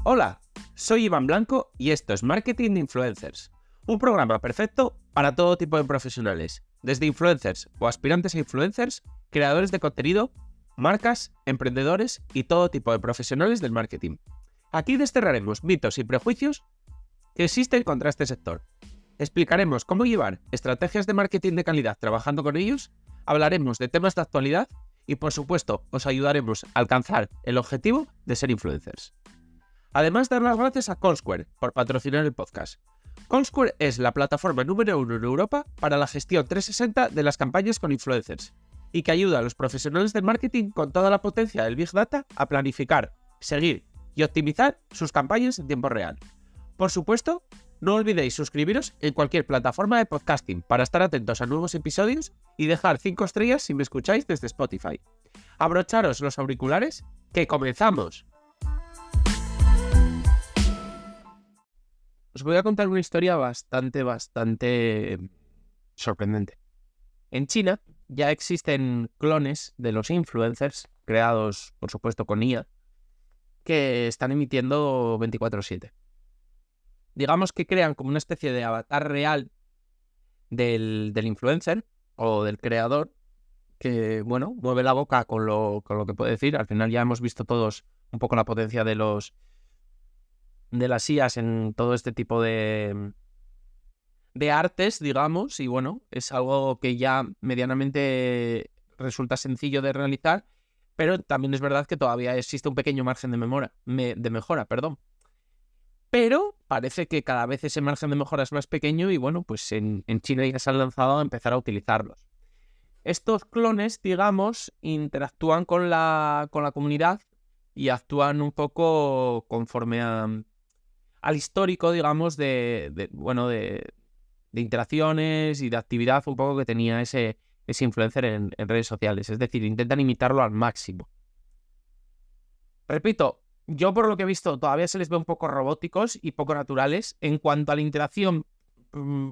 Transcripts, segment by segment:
Hola, soy Iván Blanco y esto es Marketing de Influencers, un programa perfecto para todo tipo de profesionales, desde influencers o aspirantes a influencers, creadores de contenido, marcas, emprendedores y todo tipo de profesionales del marketing. Aquí desterraremos mitos y prejuicios que existen contra este sector. Explicaremos cómo llevar estrategias de marketing de calidad trabajando con ellos, hablaremos de temas de actualidad y, por supuesto, os ayudaremos a alcanzar el objetivo de ser influencers. Además, dar las gracias a Comsquare por patrocinar el podcast. Comsquare es la plataforma número 1 en Europa para la gestión 360 de las campañas con influencers y que ayuda a los profesionales del marketing con toda la potencia del Big Data a planificar, seguir y optimizar sus campañas en tiempo real. Por supuesto, no olvidéis suscribiros en cualquier plataforma de podcasting para estar atentos a nuevos episodios y dejar 5 estrellas si me escucháis desde Spotify. Abrocharos los auriculares, que comenzamos. Os voy a contar una historia bastante sorprendente. En China ya existen clones de los influencers, creados, por supuesto, con IA, que están emitiendo 24/7. Digamos que crean como una especie de avatar real del influencer o del creador que, bueno, mueve la boca con lo que puede decir. Al final ya hemos visto todos un poco la potencia de las IAs en todo este tipo de artes, digamos, y bueno, es algo que ya medianamente resulta sencillo de realizar, pero también es verdad que todavía existe un pequeño margen de mejora. Pero parece que cada vez ese margen de mejora es más pequeño y bueno, pues en China ya se han lanzado a empezar a utilizarlos. Estos clones, digamos, interactúan con la comunidad y actúan un poco conforme al histórico, digamos, de interacciones y de actividad un poco que tenía ese influencer en redes sociales. Es decir, intentan imitarlo al máximo. Repito, yo por lo que he visto todavía se les ve un poco robóticos y poco naturales. En cuanto a la interacción,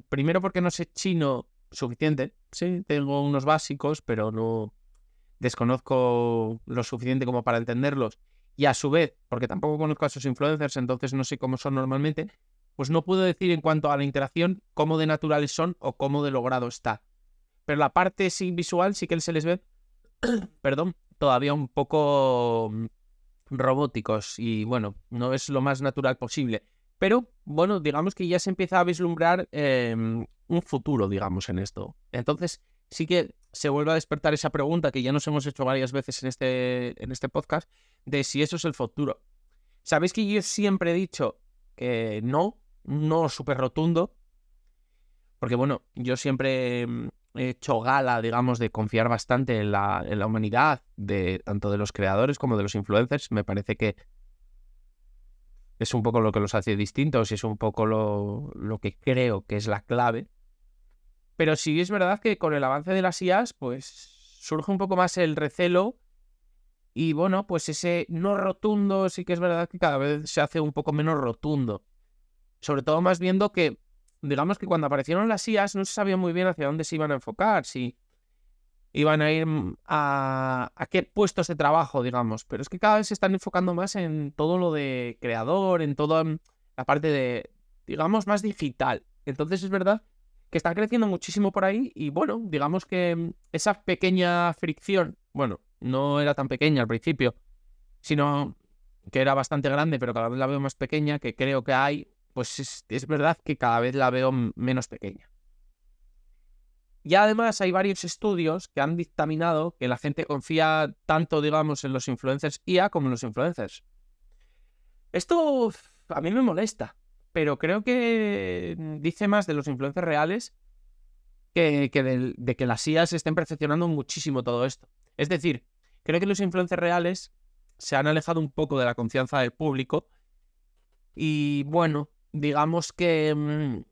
primero porque no sé chino suficiente. Sí, tengo unos básicos, pero no desconozco lo suficiente como para entenderlos. Y a su vez, porque tampoco conozco a esos influencers, entonces no sé cómo son normalmente, pues no puedo decir en cuanto a la interacción cómo de naturales son o cómo de logrado está. Pero la parte visual sí que se les ve, todavía un poco robóticos y bueno, no es lo más natural posible. Pero bueno, digamos que ya se empieza a vislumbrar un futuro, digamos, en esto. Entonces sí que se vuelve a despertar esa pregunta que ya nos hemos hecho varias veces en este podcast, de si eso es el futuro. ¿Sabéis que yo siempre he dicho que no súper rotundo? Porque bueno, yo siempre he hecho gala, digamos, de confiar bastante en la humanidad, tanto de los creadores como de los influencers. Me parece que es un poco lo que los hace distintos y es un poco lo que creo que es la clave. Pero sí es verdad que con el avance de las IAs, pues surge un poco más el recelo y bueno, pues ese no rotundo sí que es verdad que cada vez se hace un poco menos rotundo. Sobre todo más viendo que, digamos que cuando aparecieron las IAs no se sabía muy bien hacia dónde se iban a enfocar, si iban a ir a qué puestos de trabajo, digamos. Pero es que cada vez se están enfocando más en todo lo de creador, en toda la parte de, digamos, más digital. Entonces es verdad que está creciendo muchísimo por ahí y bueno, digamos que esa pequeña fricción, bueno, no era tan pequeña al principio, sino que era bastante grande, pero cada vez la veo más pequeña, que creo que hay, pues es verdad que cada vez la veo menos pequeña. Y además hay varios estudios que han dictaminado que la gente confía tanto, digamos, en los influencers IA como en los influencers. Esto a mí me molesta, pero creo que dice más de los influencers reales que de que las IAs estén perfeccionando muchísimo todo esto. Es decir, creo que los influencers reales se han alejado un poco de la confianza del público y bueno, digamos que han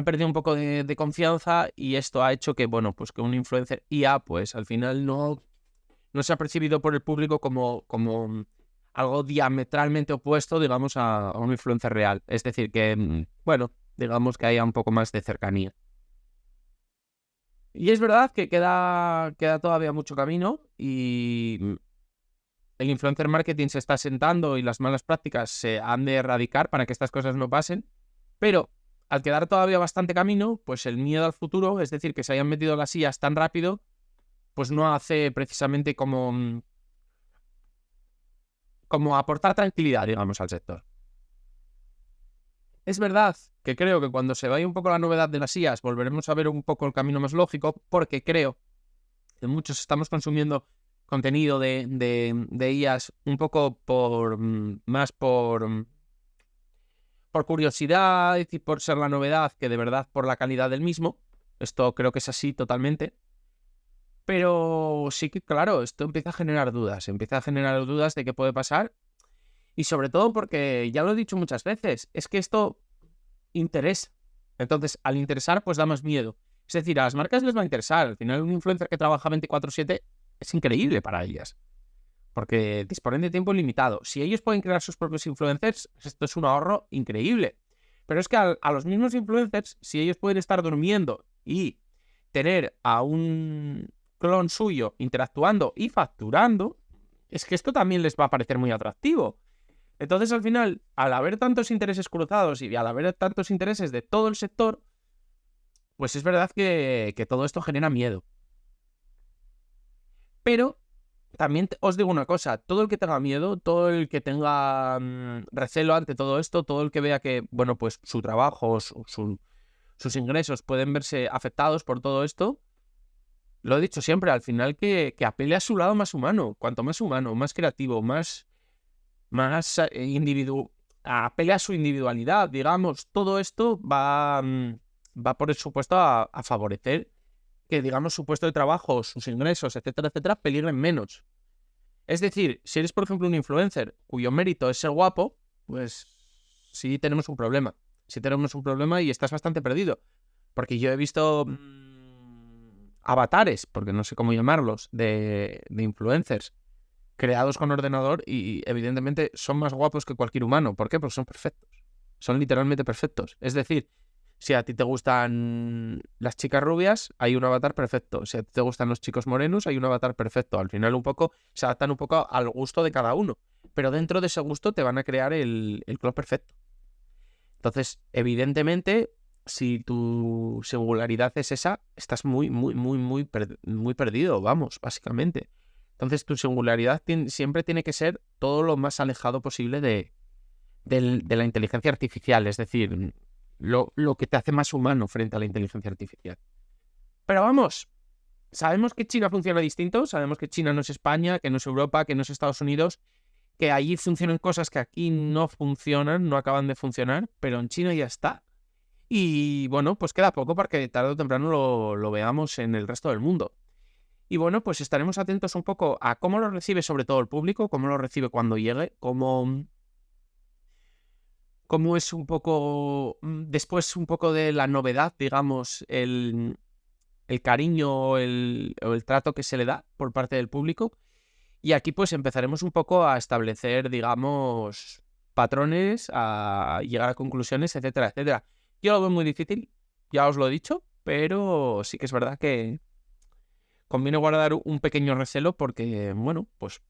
perdido un poco de confianza y esto ha hecho que, bueno, pues que un influencer IA, pues al final no se ha percibido por el público como algo diametralmente opuesto, digamos, a un influencer real. Es decir, que, bueno, digamos que haya un poco más de cercanía. Y es verdad que queda todavía mucho camino y el influencer marketing se está asentando y las malas prácticas se han de erradicar para que estas cosas no pasen, pero al quedar todavía bastante camino, pues el miedo al futuro, es decir, que se hayan metido las sillas tan rápido, pues no hace precisamente como aportar tranquilidad, digamos, al sector. Es verdad que creo que cuando se vaya un poco la novedad de las IAs volveremos a ver un poco el camino más lógico, porque creo que muchos estamos consumiendo contenido de IAs un poco más por curiosidad y por ser la novedad que de verdad por la calidad del mismo. Esto creo que es así totalmente. Pero sí que, claro, esto empieza a generar dudas de qué puede pasar. Y sobre todo porque, ya lo he dicho muchas veces, es que esto interesa. Entonces, al interesar, pues da más miedo. Es decir, a las marcas les va a interesar. Al final, un influencer que trabaja 24/7 es increíble para ellas. Porque disponen de tiempo ilimitado. Si ellos pueden crear sus propios influencers, esto es un ahorro increíble. Pero es que a los mismos influencers, si ellos pueden estar durmiendo y tener a un clon suyo interactuando y facturando, es que esto también les va a parecer muy atractivo. Entonces, al final, al haber tantos intereses cruzados y al haber tantos intereses de todo el sector, pues es verdad que todo esto genera miedo. Pero también os digo una cosa, todo el que tenga miedo, todo el que tenga recelo ante todo esto, todo el que vea que, bueno, pues su trabajo, sus ingresos pueden verse afectados por todo esto, lo he dicho siempre, al final que apele a su lado más humano. Cuanto más humano, más creativo, más apele a su individualidad, digamos, todo esto va por supuesto a favorecer que, digamos, su puesto de trabajo, sus ingresos, etcétera, etcétera, peligren menos. Es decir, si eres, por ejemplo, un influencer cuyo mérito es ser guapo, pues sí tenemos un problema. Sí tenemos un problema y estás bastante perdido. Porque yo he visto avatares, porque no sé cómo llamarlos, de influencers creados con ordenador y evidentemente son más guapos que cualquier humano. ¿Por qué? Porque son perfectos. Son literalmente perfectos. Es decir, si a ti te gustan las chicas rubias, hay un avatar perfecto. Si a ti te gustan los chicos morenos, hay un avatar perfecto. Al final se adaptan un poco al gusto de cada uno. Pero dentro de ese gusto te van a crear el clon perfecto. Entonces, evidentemente, si tu singularidad es esa, estás muy perdido, vamos, básicamente. Entonces, tu singularidad siempre tiene que ser todo lo más alejado posible de la inteligencia artificial. Es decir, lo que te hace más humano frente a la inteligencia artificial. Pero vamos, sabemos que China funciona distinto, sabemos que China no es España, que no es Europa, que no es Estados Unidos, que allí funcionan cosas que aquí no funcionan, no acaban de funcionar, pero en China ya está. Y bueno, pues queda poco para que tarde o temprano lo veamos en el resto del mundo. Y bueno, pues estaremos atentos un poco a cómo lo recibe sobre todo el público, cómo lo recibe cuando llegue, cómo es un poco, después un poco de la novedad, digamos, el cariño o el trato que se le da por parte del público. Y aquí pues empezaremos un poco a establecer, digamos, patrones, a llegar a conclusiones, etcétera, etcétera. Yo lo veo muy difícil, ya os lo he dicho, pero sí que es verdad que conviene guardar un pequeño recelo porque, bueno, pues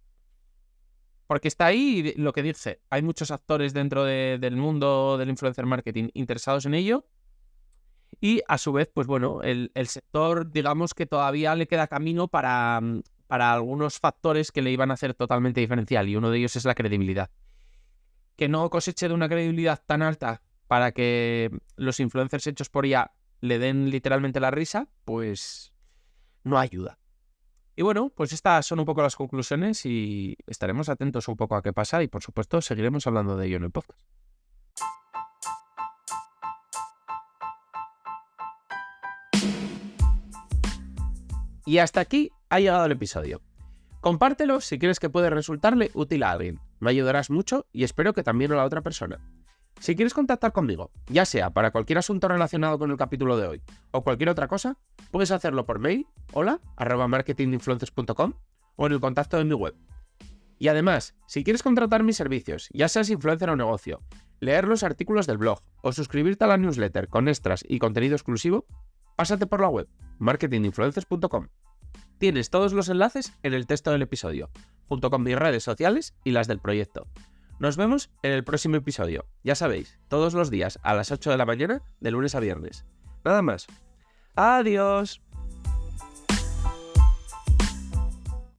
porque está ahí lo que dice. Hay muchos actores dentro del mundo del influencer marketing interesados en ello. Y a su vez, pues bueno, el sector, digamos que todavía le queda camino para algunos factores que le iban a hacer totalmente diferencial. Y uno de ellos es la credibilidad. Que no coseche de una credibilidad tan alta para que los influencers hechos por IA le den literalmente la risa, pues no ayuda. Y bueno, pues estas son un poco las conclusiones y estaremos atentos un poco a qué pasa y por supuesto seguiremos hablando de ello en el podcast. Y hasta aquí ha llegado el episodio. Compártelo si crees que puede resultarle útil a alguien. Me ayudarás mucho y espero que también a la otra persona. Si quieres contactar conmigo, ya sea para cualquier asunto relacionado con el capítulo de hoy o cualquier otra cosa, puedes hacerlo por mail, hola@marketinginfluencers.com o en el contacto de mi web. Y además, si quieres contratar mis servicios, ya seas influencer o negocio, leer los artículos del blog o suscribirte a la newsletter con extras y contenido exclusivo, pásate por la web marketinginfluencers.com. Tienes todos los enlaces en el texto del episodio, junto con mis redes sociales y las del proyecto. Nos vemos en el próximo episodio. Ya sabéis, todos los días a las 8 de la mañana, de lunes a viernes. Nada más. Adiós.